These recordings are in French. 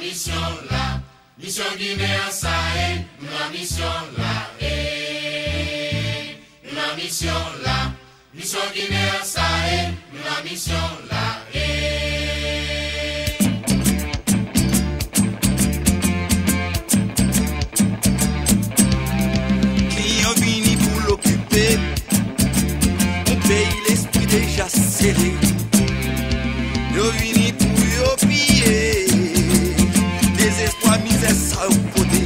mission Guinée ça la mission là, la mission là, mission Guinée ça la mission là, Client vini pour l'occuper, mon pays l'esprit déjà serré. Yo vini pour yo piller, désespoir, misère, ça au côté.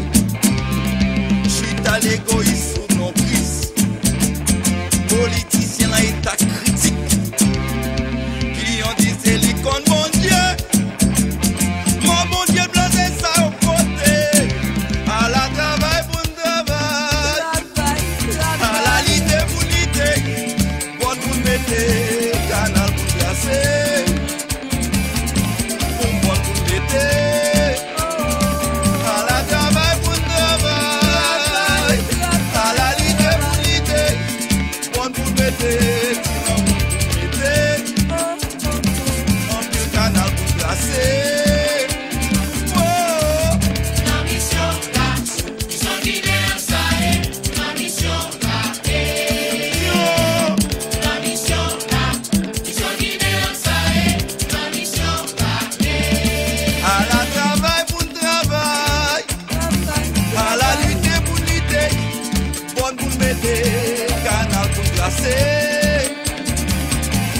Chute à l'égoïsme, non crise. Politicien là état critique. Client disait l'icône, mon Dieu. Mon Dieu, blasé ça au côté. À la travail pour le travail. À la lité pour lité. Bon pour mettre, canal pour glacer.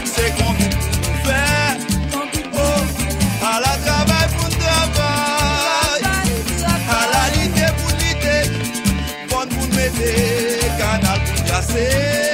C'est qu'on veut tout faire. Oh, à la travail pour le travail, à la lutte pour lutter, bon pour mettre canal pour casser.